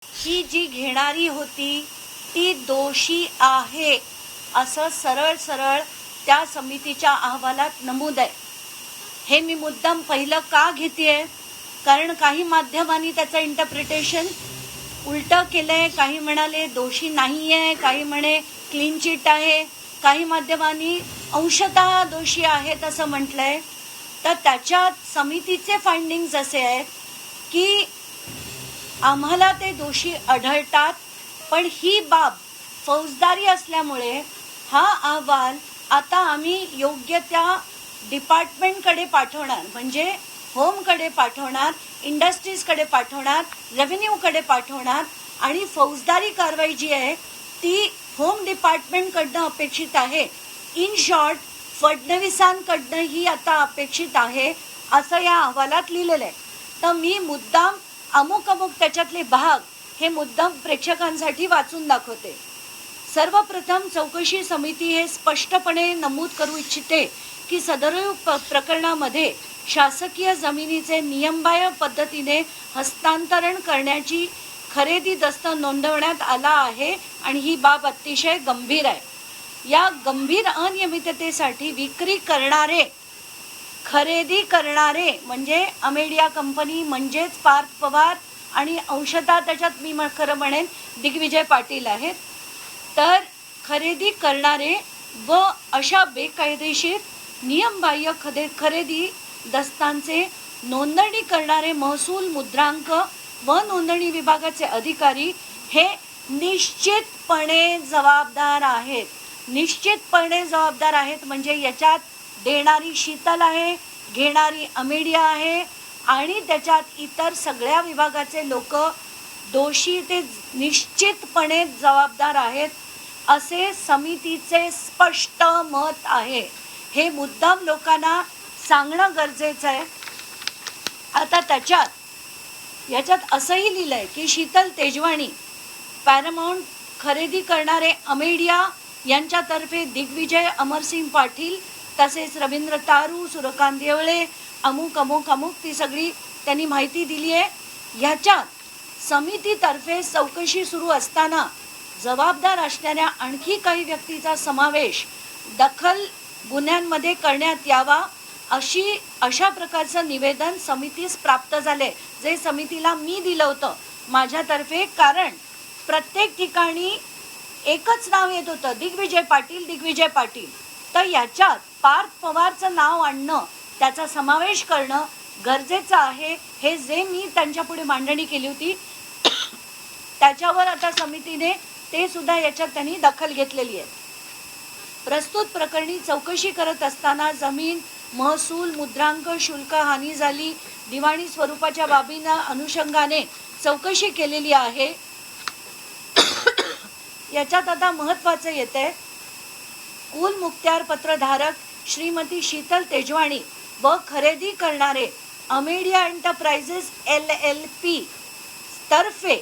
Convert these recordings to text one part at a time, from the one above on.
ही जी घेणारी होती ती दोषी आहे असं सरळ सरळ त्या समितीच्या अहवालात नमूद आहे. हे मी मुद्दाम पहिलं का घेतेय, कारण काही माध्यमांनी त्याचं इंटरप्रिटेशन उलटं केलंय. काही म्हणाले दोषी नाहीये, काही म्हणे क्लीन चिट आहे, काही माध्यमांनी अंशतः दोषी आहेत असं म्हटलंय. तर त्याच्यात समितीचे फाइंडिंग्स असे आहेत की आम्हाला ते दोषी आढळतात, पण ही बाब फौजदारी असल्यामुळे हा अहवाल आता आम्ही योग्य त्या डिपार्टमेंटकडे पाठवणार, म्हणजे होमकडे पाठवणार, इंडस्ट्रीजकडे पाठवणार, रेव्हेन्यूकडे पाठवणार आणि फौजदारी कारवाई जी आहे ती होम डिपार्टमेंटकडनं अपेक्षित आहे. इन शॉर्ट फडणवीसांकडनं ही आता अपेक्षित आहे असं या अहवालात लिहिलेलं आहे. तर मी मुद्दाम अमुक अमुक त्याच्यातले भाग हे मुद्दाम प्रेक्षकांसाठी वाचून दाखवते. सर्वप्रथम चौकशी समिती हे स्पष्टपणे नमूद करू इच्छिते की सदर प्रकरणामध्ये शासकीय जमिनीचे नियमबाह्य पद्धतीने हस्तांतरण करण्याची खरेदी दस्त नोंदवण्यात आला आहे आणि ही बाब अतिशय गंभीर आहे. या गंभीर अनियमिततेसाठी विक्री करणारे, खरेदी करणारे म्हणजे अमेडिया कंपनी म्हणजेच पार्थ पवार आणि अंशतः त्याच्यात मी खरं म्हणेन दिग्विजय पाटील आहेत. तर खरेदी करणारे व अशा बेकायदेशीर नियमबाह्य खरेदी दस्तांचे नोंदणी करणारे महसूल, मुद्रांक व नोंदणी विभागाचे अधिकारी हे निश्चितपणे जबाबदार आहेत. निश्चितपणे जबाबदार आहेत म्हणजे याच्यात देणारी शीतल आहे, घेणारी अमेडिया आहे आणि त्याच्यात इतर सगळ्या विभागाचे लोक दोषी ते निश्चितपणे जबाबदार आहेत असे समितीचे स्पष्ट मत आहे. हे मुद्दाम लोकांना सांगणं गरजेचं आहे. आता याच्यात असंही लिहिलंय की शीतल तेजवाणी, पॅरामाउंट खरेदी करणारे अमेडिया यांच्यातर्फे दिग्विजय अमरसिंग पाटील, तसेच रवींद्र तारू, सूर्यकांत देवळे, अमुक अमुक अमुक ती सगळी त्यांनी माहिती दिली आहे. ह्याच्यात समितीतर्फे चौकशी सुरू असताना जबाबदार असणाऱ्या आणखी काही व्यक्तीचा समावेश दखल गुन्ह्यांमध्ये करण्यात यावा अशा प्रकारचं निवेदन समितीस प्राप्त झाले, जे समितीला मी दिलं होतं माझ्यातर्फे. कारण प्रत्येक ठिकाणी एकच नाव येत होतं, दिग्विजय पाटील, दिग्विजय पाटील. तर याच्यात पार्थ पवारचं नाव आणणं, त्याचा समावेश करणं गरजेचं आहे. हे जे मी त्यांच्यापुढे मांडणी केली होती त्याच्यावर आता समितीने ते सुद्धा याच्यात त्यांनी दखल घेतलेली आहे. प्रस्तुत प्रकरणी चौकशी करत असताना जमीन, महसूल, मुद्रांक, शुल्क हानी झाली, दिवाणी स्वरूपाच्या बाबींना अनुषंगाने चौकशी केलेली आहे. याच्यात आता महत्त्वाचं येते, कुल मुक्त्यार पत्रधारक श्रीमती शीतल तेजवाणी व खरेदी करणारे अमेडिया एंटरप्राइजेस LLP तर्फे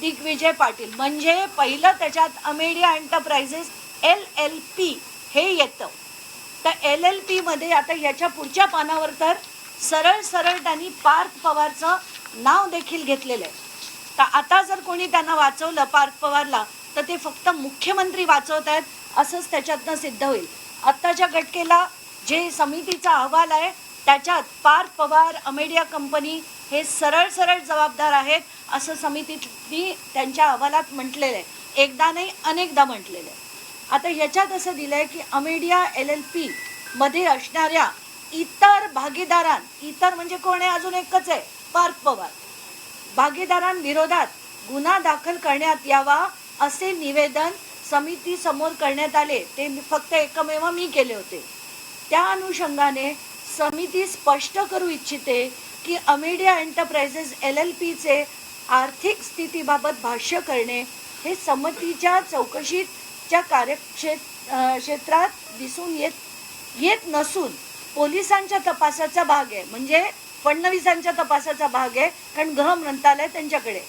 दिग्विजय पाटील, म्हणजे पहिलं त्याच्यात अमेडिया एंटरप्राइजेस LLP हे येतं. तर LLP मध्ये आता याच्या पुढच्या पानावर तर सरळ सरळ त्यांनी पार्थ पवारचं नाव देखील घेतलेलं आहे. तर आता जर कोणी त्यांना वाचवलं पार्थ पवारला तर ते फक्त मुख्यमंत्री वाचवत आहेत असंच त्याच्यातनं सिद्ध होईल. आत्ताच्या घटकेला जे समितीचा अहवाल आहे त्याच्यात पार्थ पवार, अमेडिया कंपनी हे सरळ सरळ जबाबदार आहेत असं समितीने त्यांच्या अहवालात म्हटलेलं आहे. एकदा नाही अनेकदा म्हटलेलं आहे. आता ह्याच्यात असं दिलं आहे की अमेडिया LLP मध्ये असणाऱ्या इतर इतर म्हणजे कोण आहे, अजून एकच आहे पार्थ पवार, भागीदारांविरोधात गुन्हा दाखल करण्यात यावा असे निवेदन समिती समोर करण्यात आले. ते फक्त एकमेव मी केले होते. त्या अनुषंगाने समिती स्पष्ट करू इच्छिते की अमेडिया एंटरप्राइजेस LLPचे आर्थिक स्थितीबाबत भाष्य करणे हे समितीच्या चौकशीच्या कार्यक्षेत्रात दिसून येत नसून पोलिसांच्या तपासाचा भाग आहे, म्हणजे फडणवीसांच्या तपासाचा भाग आहे, कारण गृह मंत्रालय त्यांच्याकडे.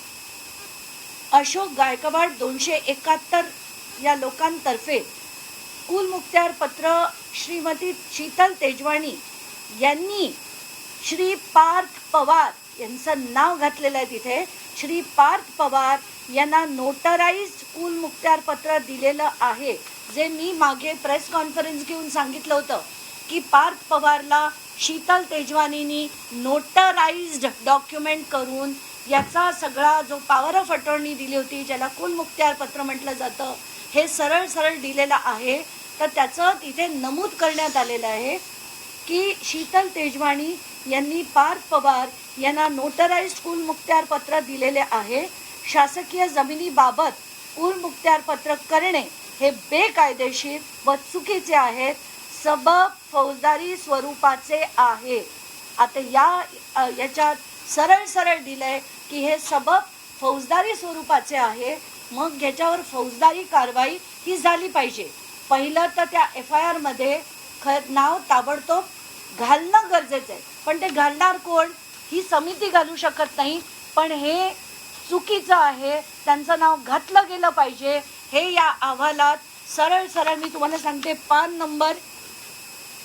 अशोक गायकवाड 271 या लोकांतर्फे कुल मुक्त्यार पत्र श्रीमती शीतल तेजवाणी यांनी श्री पार्थ पवार यांचं नाव घातलेलं आहे तिथे, श्री पार्थ पवार यांना नोटराइज्ड कुलमुखत्यार पत्र दिलेलं आहे. जे मी मागे प्रेस कॉन्फरन्स घेऊन सांगितलं होतं की पार्थ पवारला शीतल तेजवानींनी नोटराइज्ड डॉक्युमेंट करून याचा सगळा जो पॉवर ऑफ अटॉर्नी दिली होती, ज्याला कुलमुखत्यार पत्र म्हटलं जातं, हे सरळ सरळ दिलेलं आहे. तर त्याचं तिथे नमूद करण्यात आलेलं आहे की शीतल तेजवानी यांनी पार्थ पवार यांना नोटराइज्ड कुलमुखत्यार पत्र दिलेले आहे. शासकीय जमिनीबाबत कुलमुखत्यार पत्र करणे हे बेकायदेशीर व चुकीचे आहेत, सबब फौजदारी स्वरूपाचे आहे. आता याच्यात सरळ सरळ दिलंय की हे सबब फौजदारी स्वरूपाचे आहे. मग याच्यावर फौजदारी कारवाई ही झाली पाहिजे. पहिलं तर त्या FIR मध्ये नाव ताबडतोब घालणं गरजेचं आहे. पण ते घालणार कोण? ही समिती घालू शकत नाही. पण हे चुकीचं आहे, त्यांचं नाव घातलं गेलं पाहिजे. हे या अहवालात सरळ सरळ मी तुम्हाला सांगते, पान नंबर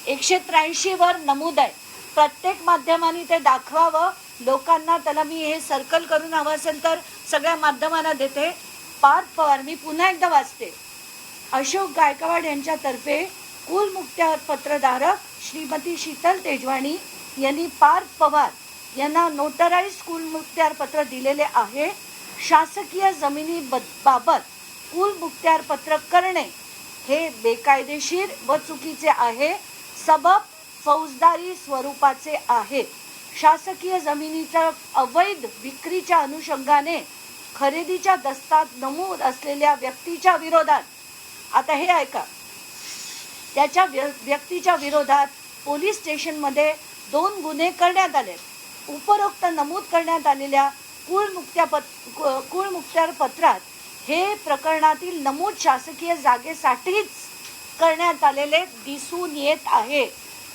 183 वर नमूद आहे. प्रत्येक माध्यमांनी ते दाखवावं लोकांना. त्याला मी हे सर्कल करून हवं असेल तर सगळ्या माध्यमांना देते. पार्थ पवार, मी पुन्हा एकदा वाचते. अशोक गायकवाड यांच्यातर्फे कुलमुखत्यार पत्रधारक श्रीमती शीतल तेजवानी यांनी पार्थ पवार यांना नोटराइज्ड कुलमुखत्यार पत्र दिलेले आहे. शासकीय जमिनीबाबत कुलमुखत्यार पत्र करणे हे बेकायदेशीर व चुकीचे आहे, सबब फौजदारी स्वरूपाचे आहे. शासकीय जमिनीच्या अवैध विक्रीच्या अनुषंगाने खरेदीच्या दस्तात नमूद असलेल्या व्यक्तीच्या विरोधात, आता हे ऐका, त्याच्या व्यक्तीच्या विरोधात पोलीस स्टेशनमध्ये 2 गुन्हे करण्यात आले. उपरोक्त नमूद करण्यात आलेल्या कुलमुखत्यार पत्रात हे प्रकरणातील नमूद शासकीय जागेसाठीच करण्यात आलेले दिसून येत आहे.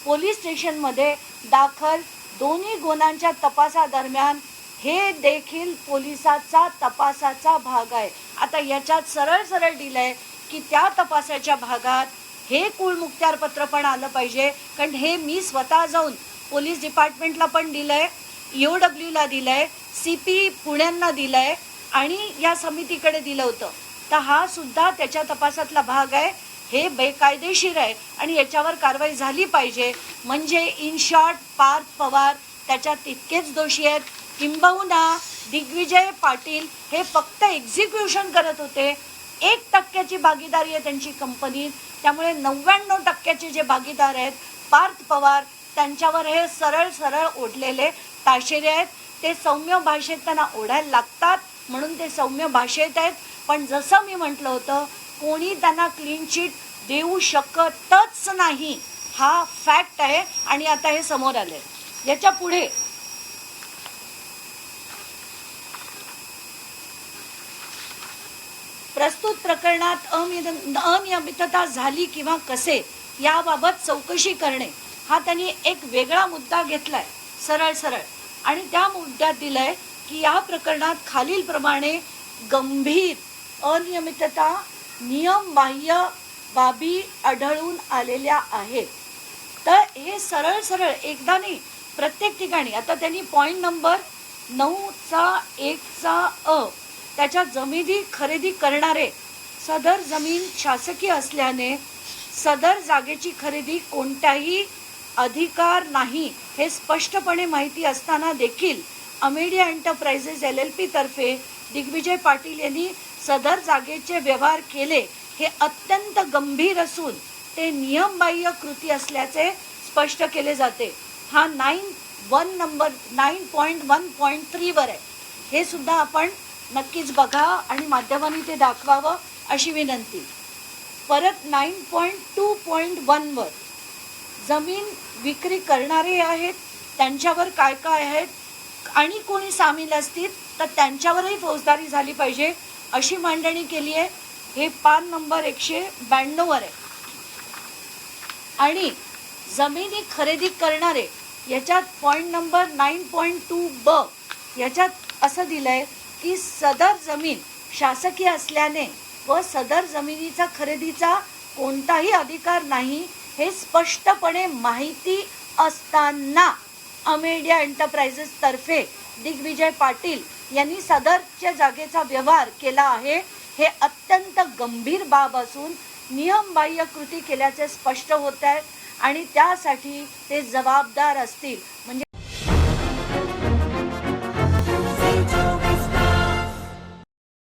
पोलीस स्टेशनमध्ये दाखल दोन्ही गुन्ह्यांच्या तपासादरम्यान हे देखील पोलिसाचा तपासाचा भाग आहे. आता याच्यात सरळ सरळ दिलंय की त्या तपासाच्या भागात हे कुलमुखत्यार पत्र पण आलं पाहिजे. कारण हे मी स्वतः जाऊन पोलीस डिपार्टमेंटला पण दिलंय, EOWला दिलंय, CP पुण्यांना दिलंय आणि या समितीकडे दिलं होतं. तर हा सुद्धा त्याच्या तपासातला भाग आहे. हे बेकायदेशीर आहे आणि याच्यावर कारवाई झाली पाहिजे. म्हणजे इन शॉर्ट पार्थ पवार त्याच्यात तितकेच दोषी आहेत. किंबहुना दिग्विजय पाटील हे फक्त एक्झिक्युशन करत होते. 1% भागीदारी आहे त्यांची कंपनीत. त्यामुळे 99% जे भागीदार आहेत पार्थ पवार, त्यांच्यावर हे सरळ सरळ ओढलेले ताशेरे आहेत. ते सौम्य भाषेत त्यांना ओढायला लागतात म्हणून ते सौम्य भाषेत आहेत. पण जसं मी म्हटलं होतं, कोणी त्यांना क्लीन चिट देऊ शकतच नाही. हा फॅक्ट आहे आणि आता हे समोर आले. याच्या पुढे प्रस्तुत प्रकरणात अनियमितता झाली किंवा कसे याबाबत चौकशी करणे हा त्यांनी एक वेगळा मुद्दा घेतलाय सरळ सरळ. आणि त्या मुद्द्यात दिलंय की या प्रकरणात खालीलप्रमाणे गंभीर अनियमितता, नियमबाह्य बाबी आढळून आलेल्या आहेत. तर हे सरळ सरळ एकदा नाही, प्रत्येक ठिकाणी. आता त्यांनी पॉईंट नंबर 9(1) त्याच्या जमिनी खरेदी करणारे सदर जमीन शासकीय असल्याने सदर जागेची खरेदी कोणताही अधिकार नाही हे स्पष्टपणे माहिती असताना देखील अमेडिया एंटरप्राइजेस LLP तर्फे दिग्विजय पाटील यांनी सदर जागेचे व्यवहार केले हे अत्यंत गंभीर असून ते नियमबाह्य कृती असल्याचे स्पष्ट केले जाते. हा 9.1.3 वर आहे. हे सुद्धा आपण नक्कीच बघा आणि माध्यमांनी ते दाखवावं अशी विनंती. परत 9.2.1 वर जमीन विक्री करणारे आहेत, त्यांच्यावर काय काय आहेत आणि कोणी सामील असतील तर त्यांच्यावरही फौजदारी झाली पाहिजे अशी मांडणी केली आहे. हे पान नंबर 192 वर आहे. आणि जमिनी खरेदी करणारे याच्यात पॉईंट नंबर 9.2b याच्यात असं दिलंय की सदर जमीन शासकीय असल्याने व सदर जमिनीचा खरेदीचा कोणताही अधिकार नाही हे स्पष्टपणे माहिती असताना अमेडिया एंटरप्राइजेस तर्फे दिग्विजय पाटील यांनी सदरच्या जागेचा व्यवहार केला आहे हे अत्यंत गंभीर बाब असून नियमबाह्य कृती केल्याचे स्पष्ट होत आहे आणि त्यासाठी ते जबाबदार असतील. म्हणजे